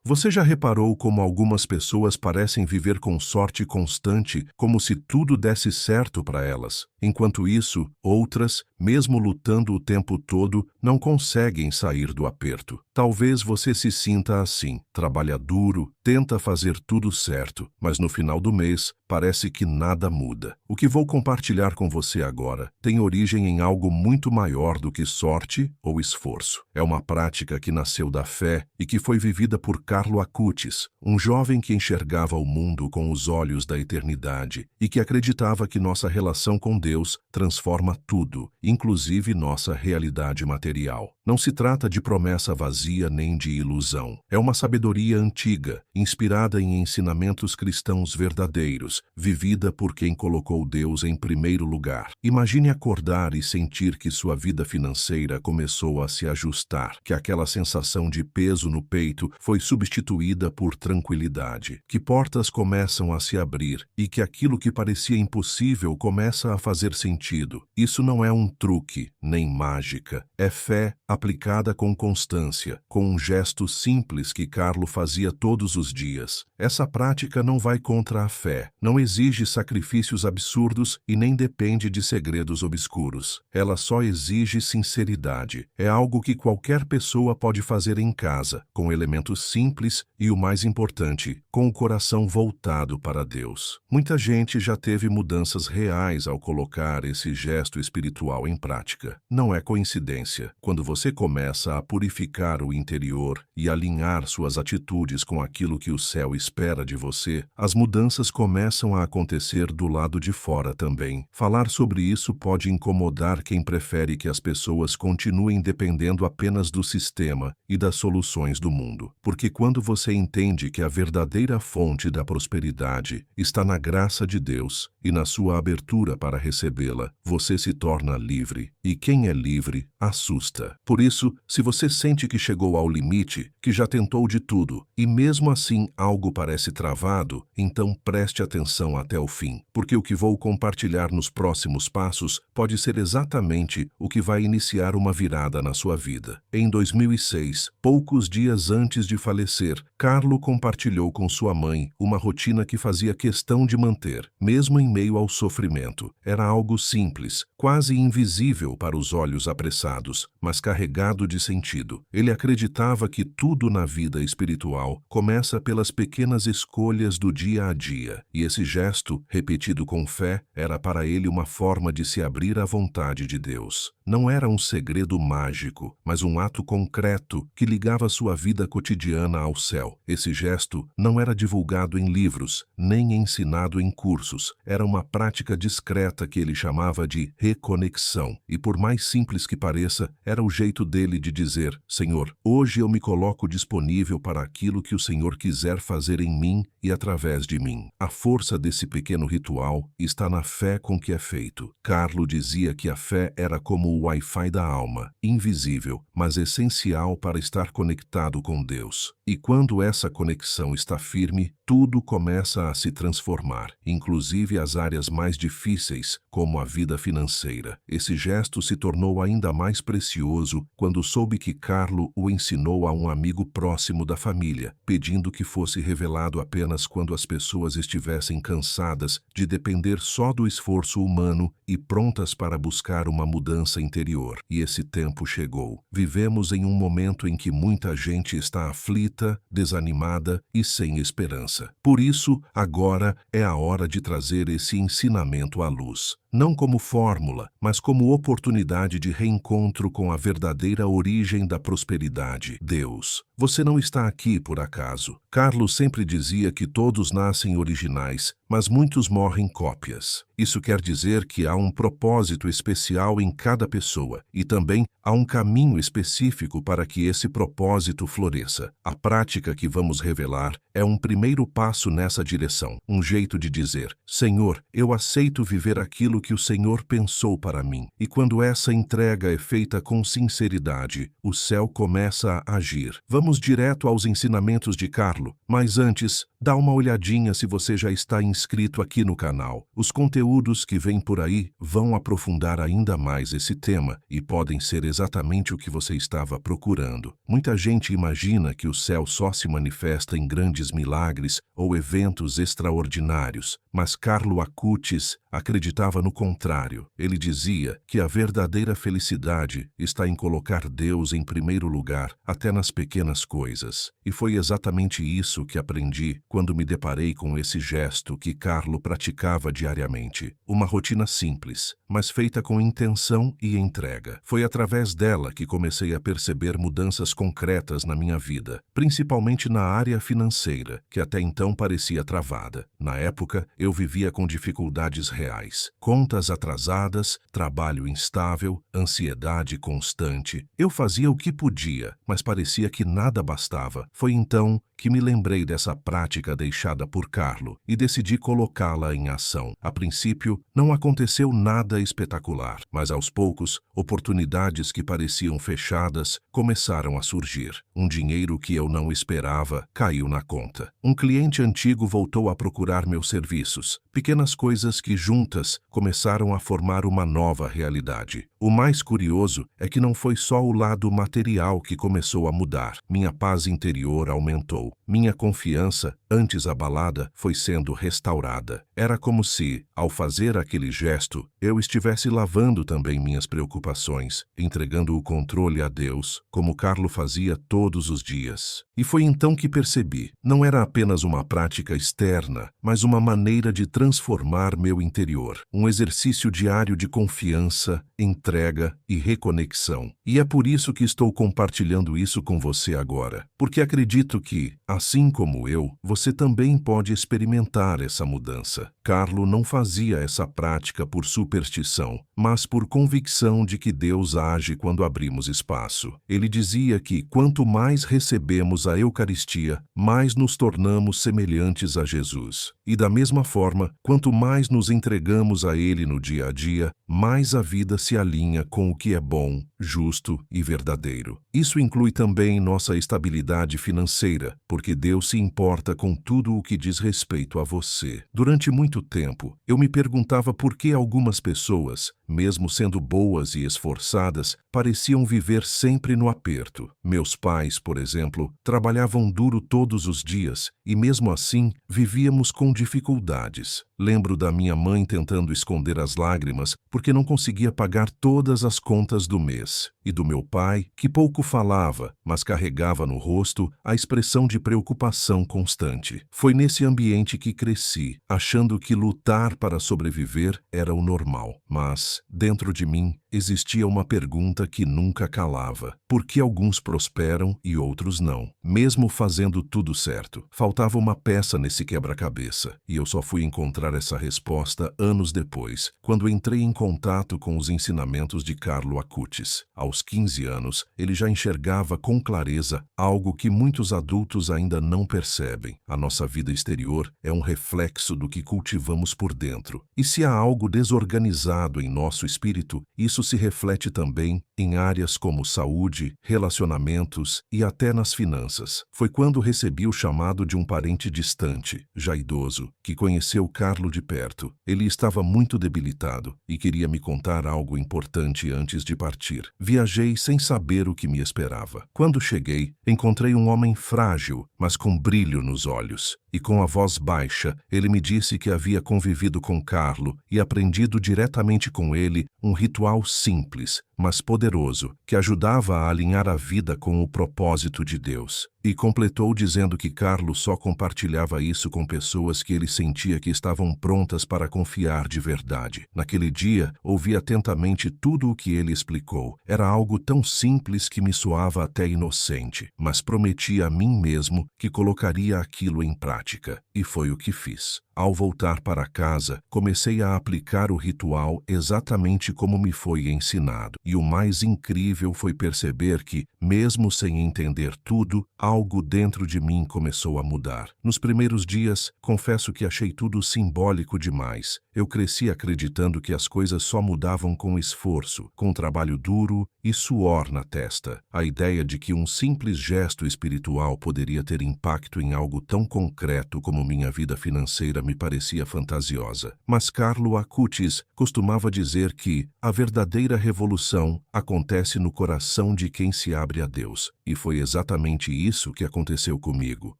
Você já reparou como algumas pessoas parecem viver com sorte constante, como se tudo desse certo para elas? Enquanto isso, outras, mesmo lutando o tempo todo, não conseguem sair do aperto. Talvez você se sinta assim, trabalha duro, tenta fazer tudo certo, mas no final do mês parece que nada muda. O que vou compartilhar com você agora tem origem em algo muito maior do que sorte ou esforço. É uma prática que nasceu da fé e que foi vivida por Carlo Acutis, um jovem que enxergava o mundo com os olhos da eternidade e que acreditava que nossa relação com Deus transforma tudo, inclusive nossa realidade material. Não se trata de promessa vazia nem de ilusão. É uma sabedoria antiga, inspirada em ensinamentos cristãos verdadeiros, vivida por quem colocou Deus em primeiro lugar. Imagine acordar e sentir que sua vida financeira começou a se ajustar, que aquela sensação de peso no peito foi substituída por tranquilidade, que portas começam a se abrir e que aquilo que parecia impossível começa a fazer sentido. Isso não é um truque, nem mágica. É fé aplicada com constância, com um gesto simples que Carlo fazia todos os dias. Essa prática não vai contra a fé, não exige sacrifícios absurdos e nem depende de segredos obscuros. Ela só exige sinceridade. É algo que qualquer pessoa pode fazer em casa, com elementos simples e, o mais importante, com o coração voltado para Deus. Muita gente já teve mudanças reais ao colocar esse gesto espiritual em prática. Não é coincidência. Quando você começa a purificar o interior e alinhar suas atitudes com aquilo que o céu espera de você, as mudanças começam a acontecer do lado de fora também. Falar sobre isso pode incomodar quem prefere que as pessoas continuem dependendo apenas do sistema e das soluções do mundo. Porque quando você entende que a verdadeira fonte da prosperidade está na graça de Deus e na sua abertura para recebê-la, você se torna livre. E quem é livre, assusta. Por isso, se você sente que chegou ao limite, que já tentou de tudo, e mesmo assim algo parece travado, então preste atenção até o fim, porque o que vou compartilhar nos próximos passos pode ser exatamente o que vai iniciar uma virada na sua vida. Em 2006, poucos dias antes de falecer, Carlo compartilhou com sua mãe uma rotina que fazia questão de manter, mesmo em meio ao sofrimento. Era algo simples, quase invisível para os olhos apressados, mas carregado de sentido. Ele acreditava que tudo na vida espiritual começa pelas pequenas escolhas do dia a dia, e esse gesto, repetido com fé, era para ele uma forma de se abrir à vontade de Deus. Não era um segredo mágico, mas um ato concreto que ligava sua vida cotidiana ao céu. Esse gesto não era divulgado em livros, nem ensinado em cursos. Era uma prática discreta que ele chamava de reconexão. E por mais simples que pareça, era o jeito dele de dizer: Senhor, hoje eu me coloco disponível para aquilo que o Senhor quiser fazer em mim e através de mim. A força desse pequeno ritual está na fé com que é feito. Carlo dizia que a fé era como o Wi-Fi da alma, invisível, mas essencial para estar conectado com Deus. E quando essa conexão está firme, tudo começa a se transformar, inclusive as áreas mais difíceis, como a vida financeira. Esse gesto se tornou ainda mais precioso quando soube que Carlo o ensinou a um amigo próximo da família, pedindo que fosse revelado apenas quando as pessoas estivessem cansadas de depender só do esforço humano e prontas para buscar uma mudança interior. E esse tempo chegou. Vivemos em um momento em que muita gente está aflita, desanimada e sem esperança. Por isso, agora é a hora de trazer esse ensinamento à luz. Não como fórmula, mas como oportunidade de reencontro com a verdadeira origem da prosperidade, Deus. Você não está aqui por acaso. Carlos sempre dizia que todos nascem originais, mas muitos morrem cópias. Isso quer dizer que há um propósito especial em cada pessoa e também há um caminho específico para que esse propósito floresça. A prática que vamos revelar é um primeiro passo nessa direção, um jeito de dizer: Senhor, eu aceito viver aquilo que o Senhor pensou para mim. E quando essa entrega é feita com sinceridade, o céu começa a agir. Vamos direto aos ensinamentos de Carlo, mas antes, dá uma olhadinha se você já está inscrito aqui no canal. Os conteúdos que vêm por aí vão aprofundar ainda mais esse tema e podem ser exatamente o que você estava procurando. Muita gente imagina que o céu só se manifesta em grandes milagres ou eventos extraordinários, mas Carlo Acutis acreditava no contrário. Ele dizia que a verdadeira felicidade está em colocar Deus em primeiro lugar, até nas pequenas coisas. E foi exatamente isso que aprendi quando me deparei com esse gesto que Carlo praticava diariamente. Uma rotina simples, mas feita com intenção e entrega. Foi através dela que comecei a perceber mudanças concretas na minha vida, principalmente na área financeira, que até então parecia travada. Na época, eu vivia com dificuldades reais. Contas atrasadas, trabalho instável, ansiedade constante. Eu fazia o que podia, mas parecia que nada bastava. Foi então que me lembrei dessa prática deixada por Carlo e decidi colocá-la em ação. A princípio, não aconteceu nada espetacular, mas aos poucos, oportunidades que pareciam fechadas começaram a surgir. Um dinheiro que eu não esperava caiu na conta. Um cliente antigo voltou a procurar meus serviços. Pequenas coisas que juntas começaram a formar uma nova realidade. O mais curioso é que não foi só o lado material que começou a mudar. Minha paz interior aumentou. Minha confiança, antes abalada, foi sendo restaurada. Era como se, ao fazer aquele gesto, eu estivesse lavando também minhas preocupações, entregando o controle a Deus, como Carlo fazia todos os dias. E foi então que percebi, não era apenas uma prática externa, mas uma maneira de transformar meu interior. Um exercício diário de confiança, entrega e reconexão. E é por isso que estou compartilhando isso com você agora. Porque acredito que, assim como eu, você também pode experimentar essa mudança. Carlo não fazia essa prática por superstição, mas por convicção de que Deus age quando abrimos espaço. Ele dizia que, quanto mais recebemos a Eucaristia, mais nos tornamos semelhantes a Jesus. E da mesma forma, quanto mais nos entregamos a Ele no dia a dia, mais a vida se alinha com o que é bom, justo e verdadeiro. Isso inclui também nossa estabilidade financeira, porque Deus se importa com tudo o que diz respeito a você. Durante muito tempo, eu me perguntava por que algumas pessoas, mesmo sendo boas e esforçadas, pareciam viver sempre no aperto. Meus pais, por exemplo, trabalhavam duro todos os dias e, mesmo assim, vivíamos com dificuldades. Lembro da minha mãe tentando esconder as lágrimas porque não conseguia pagar todas as contas do mês, e do meu pai, que pouco falava, mas carregava no rosto a expressão de preocupação constante. Foi nesse ambiente que cresci, achando que lutar para sobreviver era o normal. Mas, dentro de mim, existia uma pergunta que nunca calava. Por que alguns prosperam e outros não? Mesmo fazendo tudo certo, faltava uma peça nesse quebra-cabeça, e eu só fui encontrar essa resposta anos depois, quando entrei em contato com os ensinamentos de Carlo Acutis. Aos 15 anos, ele já enxergava com clareza algo que muitos adultos ainda não percebem. A nossa vida exterior é um reflexo do que cultivamos por dentro. E se há algo desorganizado em nosso espírito, isso se reflete também em áreas como saúde, relacionamentos e até nas finanças. Foi quando recebi o chamado de um parente distante, já idoso, que conheceu Carlo de perto. Ele estava muito debilitado e queria me contar algo importante antes de partir. Viajei sem saber o que me esperava. Quando cheguei, encontrei um homem frágil, mas com brilho nos olhos. E com a voz baixa, ele me disse que havia convivido com Carlo e aprendido diretamente com ele um ritual simples, mas poderoso, que ajudava a alinhar a vida com o propósito de Deus. E completou dizendo que Carlo só compartilhava isso com pessoas que ele sentia que estavam prontas para confiar de verdade. Naquele dia, ouvi atentamente tudo o que ele explicou. Era algo tão simples que me soava até inocente, mas prometi a mim mesmo que colocaria aquilo em prática. prática, e foi o que fiz. Ao voltar para casa, comecei a aplicar o ritual exatamente como me foi ensinado. E o mais incrível foi perceber que, mesmo sem entender tudo, algo dentro de mim começou a mudar. Nos primeiros dias, confesso que achei tudo simbólico demais. Eu cresci acreditando que as coisas só mudavam com esforço, com trabalho duro e suor na testa. A ideia de que um simples gesto espiritual poderia ter impacto em algo tão concreto como minha vida financeira me parecia fantasiosa. Mas Carlo Acutis costumava dizer que a verdadeira revolução acontece no coração de quem se abre a Deus. E foi exatamente isso que aconteceu comigo.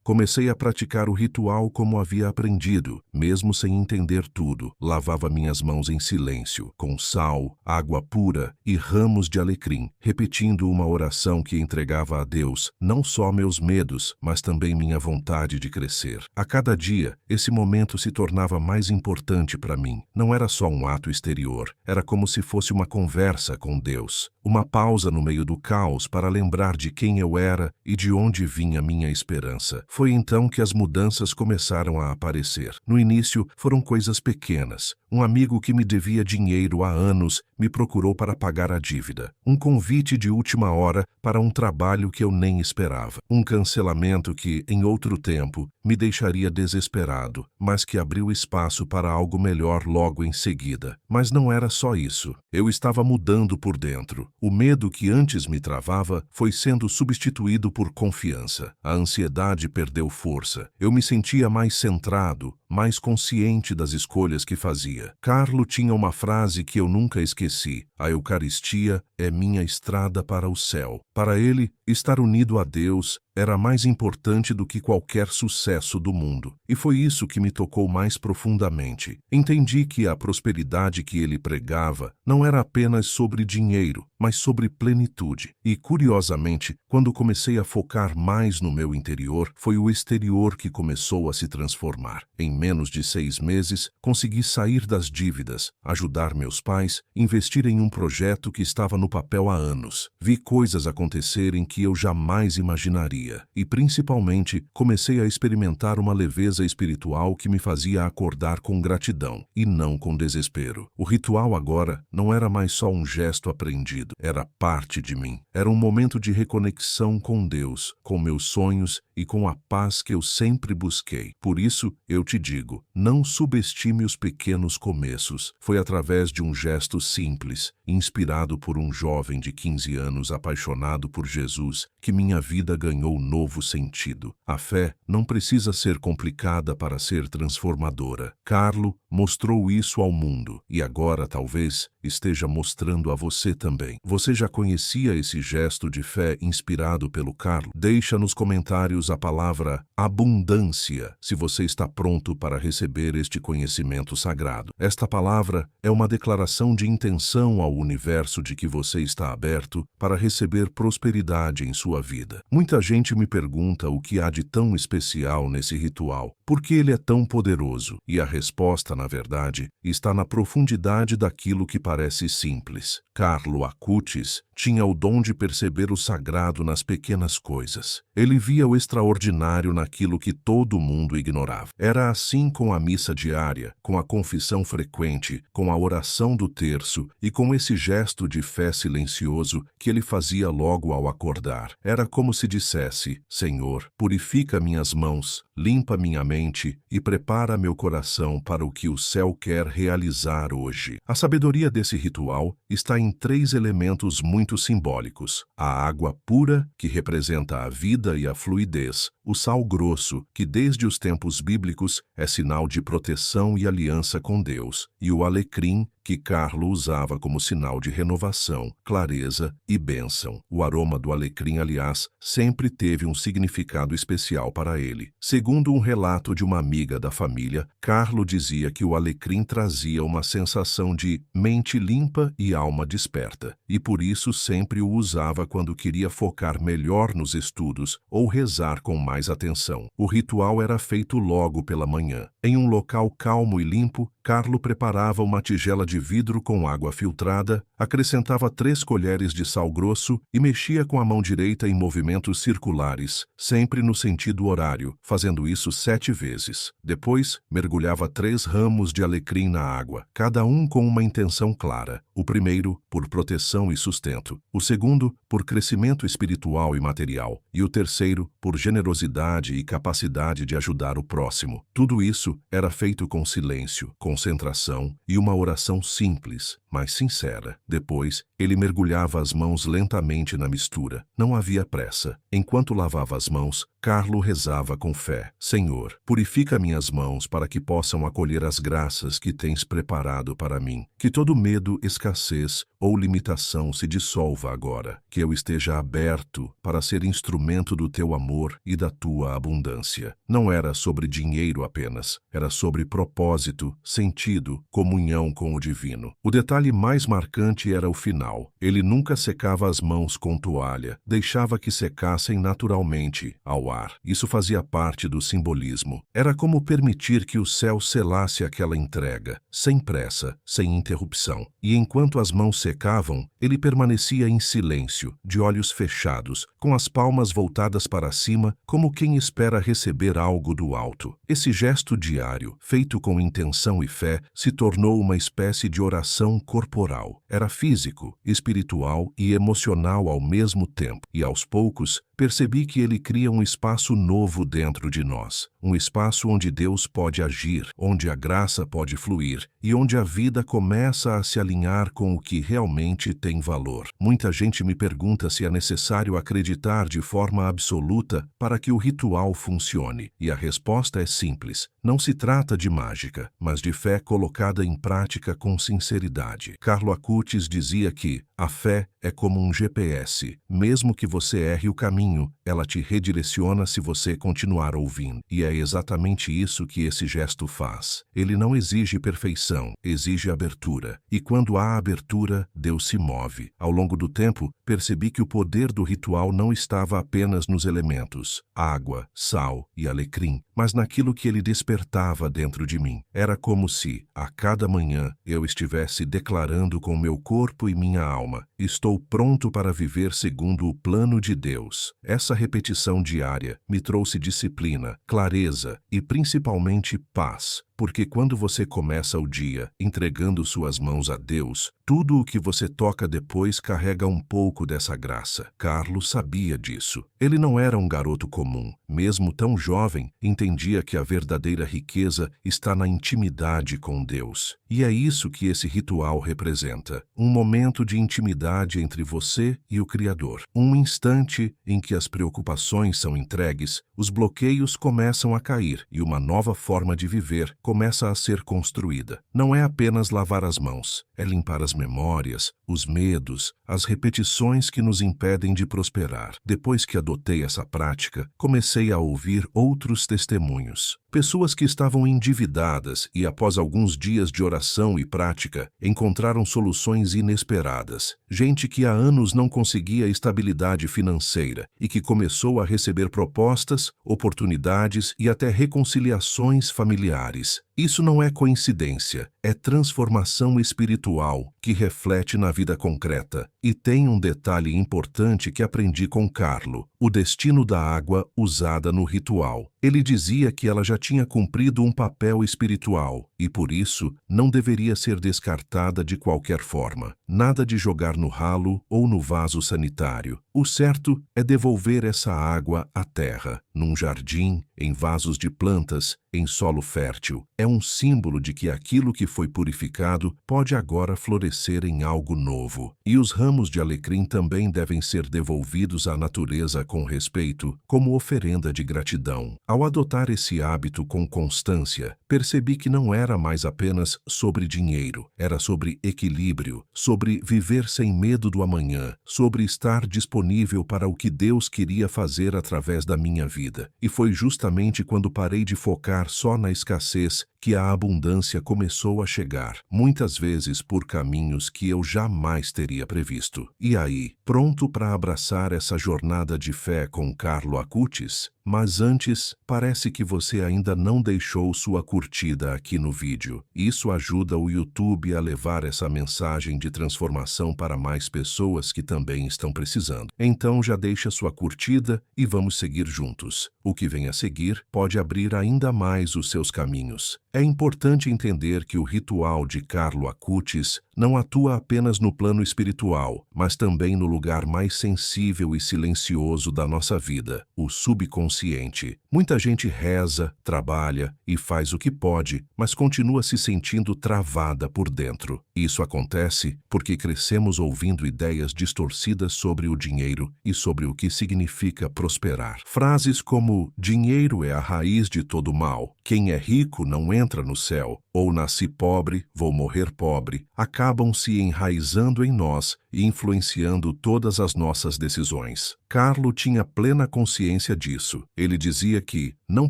Comecei a praticar o ritual como havia aprendido, mesmo sem entender tudo. Lavava minhas mãos em silêncio, com sal, água pura e ramos de alecrim, repetindo uma oração que entregava a Deus não só meus medos, mas também minha vontade de crescer. A cada dia, esse momento se tornava mais importante para mim. Não era só um ato exterior, era como se fosse uma conversa com Deus. Uma pausa no meio do caos para lembrar de quem eu era e de onde vinha minha esperança. Foi então que as mudanças começaram a aparecer. No início, foram coisas pequenas. Um amigo que me devia dinheiro há anos me procurou para pagar a dívida. Um convite de última hora para um trabalho que eu nem esperava. Um cancelamento que, em outro tempo, me deixaria desesperado, mas que abriu espaço para algo melhor logo em seguida. Mas não era só isso. Eu estava mudando por dentro. O medo que antes me travava foi sendo substituído por confiança. A ansiedade perdeu força. Eu me sentia mais centrado, mais consciente das escolhas que fazia. Carlo tinha uma frase que eu nunca esqueci: a Eucaristia é minha estrada para o céu. Para ele, estar unido a Deus era mais importante do que qualquer sucesso do mundo. E foi isso que me tocou mais profundamente. Entendi que a prosperidade que ele pregava não era apenas sobre dinheiro, mas sobre plenitude. E, curiosamente, quando comecei a focar mais no meu interior, foi o exterior que começou a se transformar. Em menos de 6 meses, consegui sair das dívidas, ajudar meus pais, investir em um projeto que estava no papel há anos. Vi coisas acontecerem que eu jamais imaginaria. E, principalmente, comecei a experimentar uma leveza espiritual que me fazia acordar com gratidão e não com desespero. O ritual agora não era mais só um gesto aprendido, era parte de mim. Era um momento de reconexão com Deus, com meus sonhos e com a paz que eu sempre busquei. Por isso, eu te digo, não subestime os pequenos começos. Foi através de um gesto simples, inspirado por um jovem de 15 anos apaixonado por Jesus, que minha vida ganhou novo sentido. A fé não precisa ser complicada para ser transformadora. Carlo mostrou isso ao mundo e agora talvez esteja mostrando a você também. Você já conhecia esse gesto de fé inspirado pelo Carlo? Deixa nos comentários a palavra abundância se você está pronto para receber este conhecimento sagrado. Esta palavra é uma declaração de intenção ao universo de que você está aberto para receber prosperidade em sua vida. Muita gente me pergunta o que há de tão especial nesse ritual, por que ele é tão poderoso? E a resposta, na verdade, está na profundidade daquilo que parece simples. Carlo Acutis tinha o dom de perceber o sagrado nas pequenas coisas. Ele via o extraordinário naquilo que todo mundo ignorava. Era assim com a missa diária, com a confissão frequente, com a oração do terço e com esse gesto de fé silencioso que ele fazia logo ao acordar. Era como se dissesse: Senhor, purifica minhas mãos, limpa minha mente e prepara meu coração para o que o céu quer realizar hoje. A sabedoria desse ritual está em 3 elementos muito simbólicos: a água pura, que representa a vida e a fluidez; o sal grosso, que desde os tempos bíblicos é sinal de proteção e aliança com Deus; e o alecrim, que Carlo usava como sinal de renovação, clareza e bênção. O aroma do alecrim, aliás, sempre teve um significado especial para ele. Segundo um relato de uma amiga da família, Carlo dizia que o alecrim trazia uma sensação de mente limpa e alma desperta, e por isso sempre o usava quando queria focar melhor nos estudos ou rezar com mais atenção. O ritual era feito logo pela manhã. Em um local calmo e limpo, Carlo preparava uma tigela de vidro com água filtrada, acrescentava 3 colheres de sal grosso e mexia com a mão direita em movimentos circulares, sempre no sentido horário, fazendo isso 7 vezes. Depois, mergulhava 3 ramos de alecrim na água, cada um com uma intenção clara. O primeiro, por proteção e sustento. O segundo, por crescimento espiritual e material. E o terceiro, por generosidade e capacidade de ajudar o próximo. Tudo isso era feito com silêncio, concentração e uma oração simples, mas sincera. Depois, ele mergulhava as mãos lentamente na mistura. Não havia pressa. Enquanto lavava as mãos, Carlo rezava com fé. Senhor, purifica minhas mãos para que possam acolher as graças que tens preparado para mim. Que todo medo, escassez ou limitação se dissolva agora. Que eu esteja aberto para ser instrumento do teu amor e da tua abundância. Não era sobre dinheiro apenas. Era sobre propósito, sentido, comunhão com o divino. O detalhe mais marcante era o final. Ele nunca secava as mãos com toalha. Deixava que secassem naturalmente, ao ar. Isso fazia parte do simbolismo. Era como permitir que o céu selasse aquela entrega, sem pressa, sem interrupção. E enquanto as mãos secavam, ele permanecia em silêncio, de olhos fechados, com as palmas voltadas para cima, como quem espera receber algo do alto. Esse gesto diário, feito com intenção e fé, se tornou uma espécie de oração corporal. Era físico, espiritual e emocional ao mesmo tempo. E aos poucos, percebi que ele cria um espaço novo dentro de nós. Um espaço onde Deus pode agir, onde a graça pode fluir e onde a vida começa a se alinhar com o que realmente tem valor. Muita gente me pergunta se é necessário acreditar de forma absoluta para que o ritual funcione. E a resposta é simples. Não se trata de mágica, mas de fé colocada em prática com sinceridade. Carlo Acutis dizia que a fé é como um GPS. Mesmo que você erre o caminho, ela te redireciona se você continuar ouvindo. E é exatamente isso que esse gesto faz. Ele não exige perfeição, exige abertura. E quando há abertura, Deus se move. Ao longo do tempo, percebi que o poder do ritual não estava apenas nos elementos, água, sal e alecrim, mas naquilo que ele despertava dentro de mim. Era como se, a cada manhã, eu estivesse declarando com meu corpo e minha alma: estou pronto para viver segundo o plano de Deus. Essa repetição diária me trouxe disciplina, clareza e principalmente paz. Porque quando você começa o dia entregando suas mãos a Deus, tudo o que você toca depois carrega um pouco dessa graça. Carlo sabia disso. Ele não era um garoto comum. Mesmo tão jovem, entendia que a verdadeira riqueza está na intimidade com Deus. E é isso que esse ritual representa. Um momento de intimidade entre você e o Criador. Um instante em que as preocupações são entregues, os bloqueios começam a cair e uma nova forma de viver começa a ser construída. Não é apenas lavar as mãos, é limpar as memórias, os medos, as repetições que nos impedem de prosperar. Depois que adotei essa prática, comecei a ouvir outros testemunhos. Pessoas que estavam endividadas e, após alguns dias de oração e prática, encontraram soluções inesperadas. Gente que há anos não conseguia estabilidade financeira e que começou a receber propostas, oportunidades e até reconciliações familiares. Isso não é coincidência, é transformação espiritual que reflete na vida concreta. E tem um detalhe importante que aprendi com Carlo: o destino da água usada no ritual. Ele dizia que ela já tinha cumprido um papel espiritual e, por isso, não deveria ser descartada de qualquer forma. Nada de jogar no ralo ou no vaso sanitário. O certo é devolver essa água à terra, num jardim, em vasos de plantas, em solo fértil. É um símbolo de que aquilo que foi purificado pode agora florescer em algo novo. E os ramos de alecrim também devem ser devolvidos à natureza com respeito, como oferenda de gratidão. Ao adotar esse hábito com constância, percebi que não era mais apenas sobre dinheiro, era sobre equilíbrio, sobre viver sem medo do amanhã, sobre estar disponível para o que Deus queria fazer através da minha vida. E foi justamente quando parei de focar só na escassez que a abundância começou a chegar, muitas vezes por caminhos que eu jamais teria previsto. E aí, pronto para abraçar essa jornada de fé com Carlo Acutis? Mas antes, parece que você ainda não deixou sua curtida aqui no vídeo. Isso ajuda o YouTube a levar essa mensagem de transformação para mais pessoas que também estão precisando. Então já deixa sua curtida e vamos seguir juntos. O que vem a seguir pode abrir ainda mais os seus caminhos. É importante entender que o ritual de Carlo Acutis não atua apenas no plano espiritual, mas também no lugar mais sensível e silencioso da nossa vida, o subconsciente. Muita gente reza, trabalha e faz o que pode, mas continua se sentindo travada por dentro. Isso acontece porque crescemos ouvindo ideias distorcidas sobre o dinheiro e sobre o que significa prosperar. Frases como "dinheiro é a raiz de todo mal", "quem é rico não entra no céu", ou "nasci pobre, vou morrer pobre", acabam se enraizando em nós e influenciando todas as nossas decisões. Carlo tinha plena consciência disso. Ele dizia que não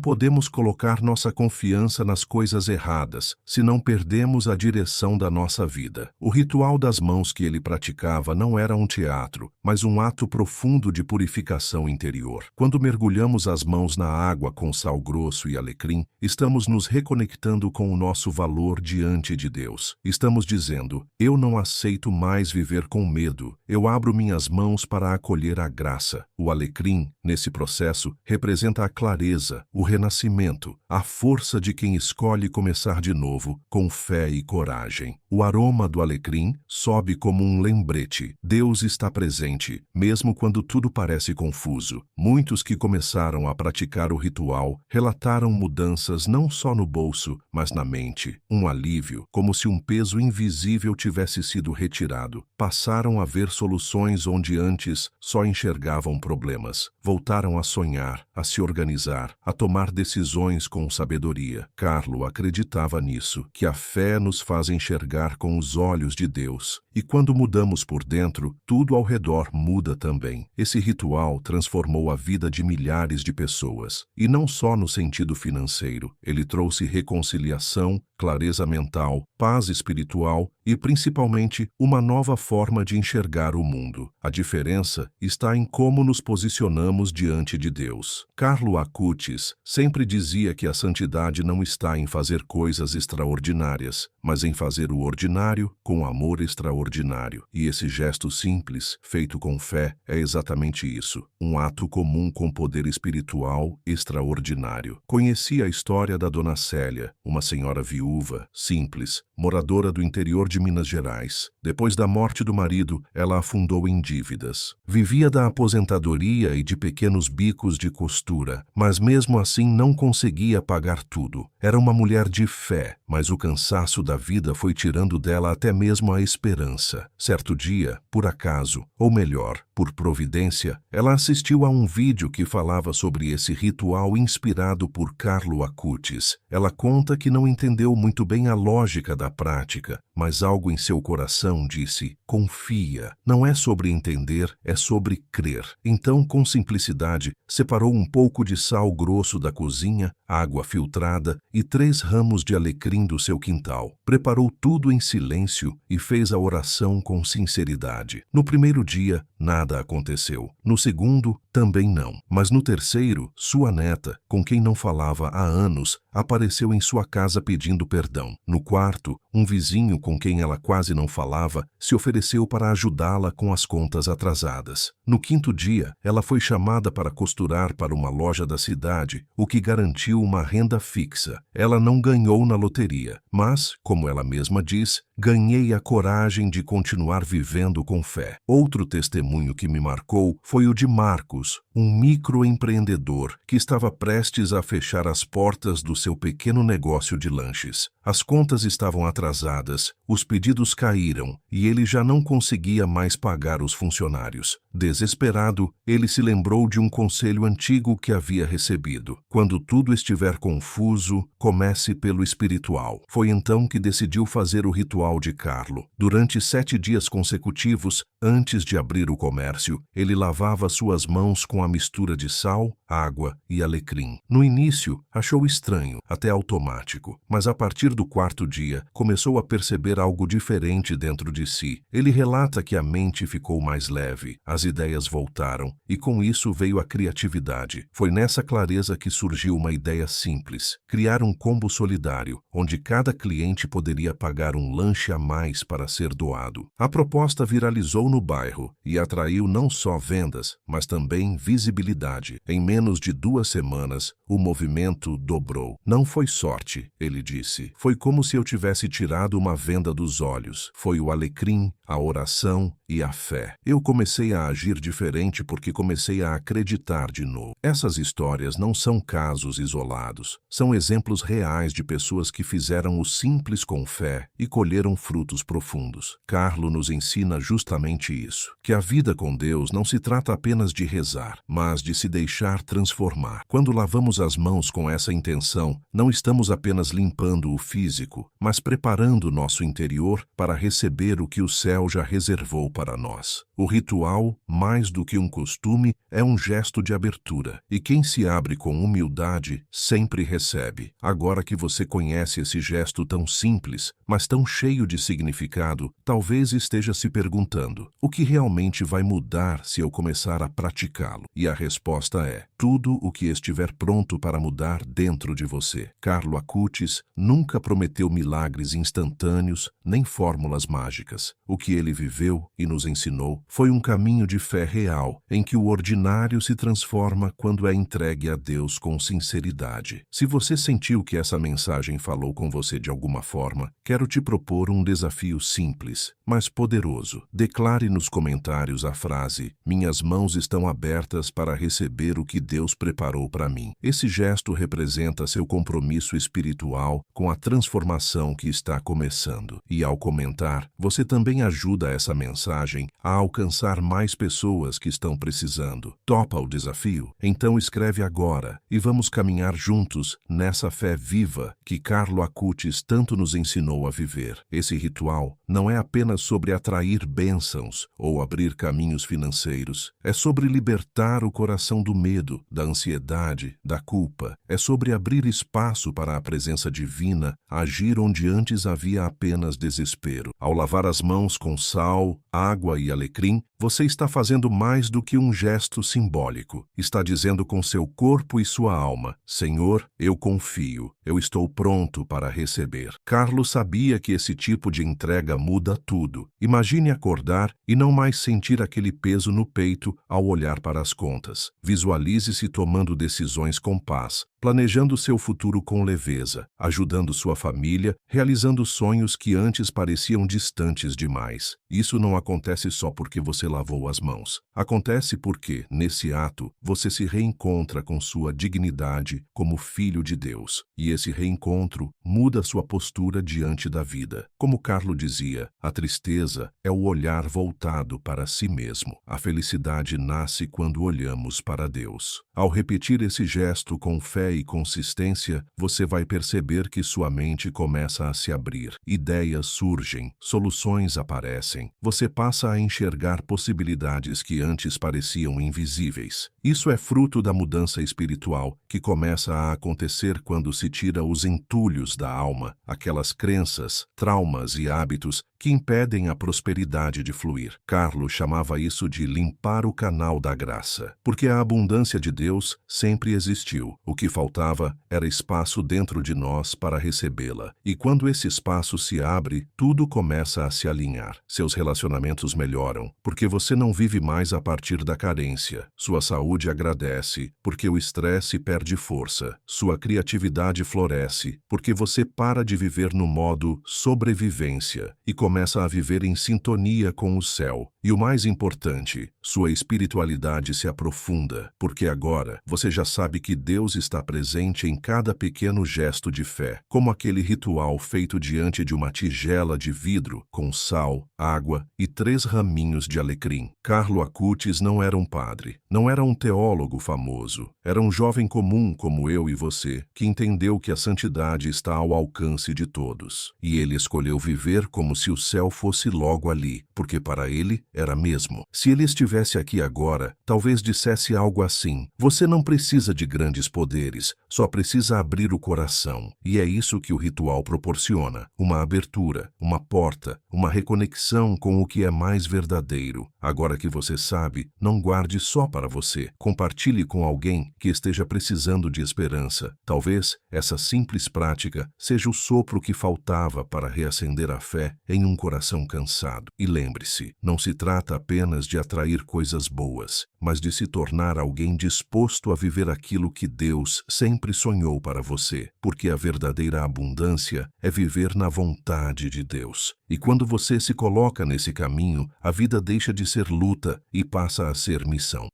podemos colocar nossa confiança nas coisas erradas, senão perdemos a direção da nossa vida. O ritual das mãos que ele praticava não era um teatro, mas um ato profundo de purificação interior. Quando mergulhamos as mãos na água com sal grosso e alecrim, estamos nos reconectando com o nosso valor diante de Deus. Estamos dizendo: eu não aceito mais viver com medo, eu abro minhas mãos para acolher a graça. O alecrim, nesse processo, representa a clareza, o renascimento, a força de quem escolhe começar de novo, com fé e coragem. O aroma do alecrim sobe como um lembrete. Deus está presente, mesmo quando tudo parece confuso. Muitos que começaram a praticar o ritual relataram mudanças não só no bolso, mas na mente. Um alívio, como se um peso invisível tivesse sido retirado. Passaram a ver soluções onde antes só enxergavam problemas. Voltaram a sonhar, a se organizar, a tomar decisões com sabedoria. Carlo acreditava nisso, que a fé nos faz enxergar com os olhos de Deus. E quando mudamos por dentro, tudo ao redor muda também. Esse ritual transformou a vida de milhares de pessoas. E não só no sentido financeiro. Ele trouxe reconciliação, clareza mental, paz espiritual e, principalmente, uma nova forma de enxergar o mundo. A diferença está em como nos posicionamos diante de Deus. Carlo Acutis sempre dizia que a santidade não está em fazer coisas extraordinárias, mas em fazer o ordinário com amor extraordinário. E esse gesto simples, feito com fé, é exatamente isso. Um ato comum com poder espiritual extraordinário. Conheci a história da Dona Célia, uma senhora viúva, simples, moradora do interior de Minas Gerais. Depois da morte do marido, ela afundou em dívidas. Vivia da aposentadoria e de pequenos bicos de costura, mas mesmo assim não conseguia pagar tudo. Era uma mulher de fé, mas o cansaço da vida foi tirando dela até mesmo a esperança. Certo dia, por acaso, ou melhor, por providência, ela assistiu a um vídeo que falava sobre esse ritual inspirado por Carlo Acutis. Ela conta que não entendeu muito bem a lógica da prática, mas algo em seu coração disse: confia. Não é sobre entender, é sobre crer. Então, com simplicidade, separou um pouco de sal grosso da cozinha, água filtrada e 3 ramos de alecrim do seu quintal. Preparou tudo em silêncio e fez a oração com sinceridade. No primeiro dia, nada aconteceu. No segundo, também não. Mas no terceiro, sua neta, com quem não falava há anos, apareceu em sua casa pedindo perdão. No quarto, um vizinho com quem ela quase não falava se ofereceu para ajudá-la com as contas atrasadas. No quinto dia, ela foi chamada para costurar para uma loja da cidade, o que garantiu uma renda fixa. Ela não ganhou na loteria, mas, como ela mesma diz, ganhei a coragem de continuar vivendo com fé. Outro testemunho que me marcou foi o de Marcos, um microempreendedor que estava prestes a fechar as portas do seu pequeno negócio de lanches. As contas estavam atrasadas, os pedidos caíram e ele já não conseguia mais pagar os funcionários. Desesperado, ele se lembrou de um conselho antigo que havia recebido: quando tudo estiver confuso, comece pelo espiritual. Foi então que decidiu fazer o ritual de Carlo. Durante 7 dias consecutivos, antes de abrir o comércio, ele lavava suas mãos com a mistura de sal, água e alecrim. No início, achou estranho, até automático, mas a partir do quarto dia, começou a perceber algo diferente dentro de si. Ele relata que a mente ficou mais leve, as ideias voltaram, e com isso veio a criatividade. Foi nessa clareza que surgiu uma ideia simples: criar um combo solidário, onde cada cliente poderia pagar um lanche a mais para ser doado. A proposta viralizou no bairro e atraiu não só vendas, mas também visibilidade. Em menos de 2 semanas, o movimento dobrou. Não foi sorte, ele disse. Foi como se eu tivesse tirado uma venda dos olhos. Foi o alecrim, a oração e a fé. Eu comecei a agir diferente porque comecei a acreditar de novo. Essas histórias não são casos isolados. São exemplos reais de pessoas que fizeram o simples com fé e colheram frutos profundos. Carlo nos ensina justamente isso, que a vida com Deus não se trata apenas de rezar, mas de se deixar transformar. Quando lavamos as mãos com essa intenção, não estamos apenas limpando o físico, mas preparando nosso interior para receber o que o céu já reservou para nós. O ritual, mais do que um costume, é um gesto de abertura, e quem se abre com humildade sempre recebe. Agora que você conhece esse gesto tão simples, mas tão cheio de significado, talvez esteja se perguntando: o que realmente vai mudar se eu começar a praticá-lo? E a resposta é: tudo o que estiver pronto para mudar dentro de você. Carlo Acutis nunca prometeu milagres instantâneos nem fórmulas mágicas. O que ele viveu e nos ensinou foi um caminho de fé real, em que o ordinário se transforma quando é entregue a Deus com sinceridade. Se você sentiu que essa mensagem falou com você de alguma forma, quero te propor um desafio simples, mas poderoso. Declare nos comentários a frase: "Minhas mãos estão abertas para receber o que Deus preparou para mim". Esse gesto representa seu compromisso espiritual com a transformação que está começando. E ao comentar, você também ajuda essa mensagem a alcançar mais pessoas que estão precisando. Topa o desafio? Então escreve agora e vamos caminhar juntos nessa fé viva que Carlo Acutis tanto nos ensinou a viver. Esse ritual não é apenas sobre atrair bênçãos ou abrir caminhos financeiros. É sobre libertar o coração do medo, da ansiedade, da culpa. É sobre abrir espaço para a presença divina agir onde antes havia apenas desespero. Ao lavar as mãos com sal, água e alecrim, você está fazendo mais do que um gesto simbólico. Está dizendo com seu corpo e sua alma: Senhor, eu confio, eu estou pronto para receber. Carlos sabia que esse tipo de entrega muda tudo. Imagine acordar e não mais sentir aquele peso no peito ao olhar para as contas. Visualize-se tomando decisões com paz, planejando seu futuro com leveza, ajudando sua família, realizando sonhos que antes pareciam distantes demais. Isso não acontece só porque você lavou as mãos. Acontece porque, nesse ato, você se reencontra com sua dignidade como filho de Deus. E esse reencontro muda sua postura diante da vida. Como Carlo dizia, a tristeza é o olhar voltado para si mesmo. A felicidade nasce quando olhamos para Deus. Ao repetir esse gesto com fé e consistência, você vai perceber que sua mente começa a se abrir. Ideias surgem, soluções aparecem. Você passa a enxergar possibilidades que antes pareciam invisíveis. Isso é fruto da mudança espiritual que começa a acontecer quando se tira os entulhos da alma, aquelas crenças, traumas e hábitos que impedem a prosperidade de fluir. Carlo chamava isso de limpar o canal da graça, porque a abundância de Deus sempre existiu. O que faltava era espaço dentro de nós para recebê-la. E quando esse espaço se abre, tudo começa a se alinhar. Seus relacionamentos melhoram, porque você não vive mais a partir da carência. Sua saúde agradece, porque o estresse perde força. Sua criatividade floresce, porque você para de viver no modo sobrevivência e começa a viver em sintonia com o céu. E o mais importante, sua espiritualidade se aprofunda, porque agora você já sabe que Deus está presente em cada pequeno gesto de fé, como aquele ritual feito diante de uma tigela de vidro com sal, água e 3 raminhos de alecrim. Carlo Acutis não era um padre, não era um teólogo famoso, era um jovem comum como eu e você, que entendeu que a santidade está ao alcance de todos. E ele escolheu viver como se o o céu fosse logo ali, porque para ele era mesmo. Se ele estivesse aqui agora, talvez dissesse algo assim: você não precisa de grandes poderes, só precisa abrir o coração. E é isso que o ritual proporciona: uma abertura, uma porta, uma reconexão com o que é mais verdadeiro. Agora que você sabe, não guarde só para você. Compartilhe com alguém que esteja precisando de esperança. Talvez essa simples prática seja o sopro que faltava para reacender a fé em um coração cansado. E lembre-se, não se trata apenas de atrair coisas boas, mas de se tornar alguém disposto a viver aquilo que Deus sempre sonhou para você, porque a verdadeira abundância é viver na vontade de Deus. E quando você se coloca nesse caminho, a vida deixa de ser luta e passa a ser missão.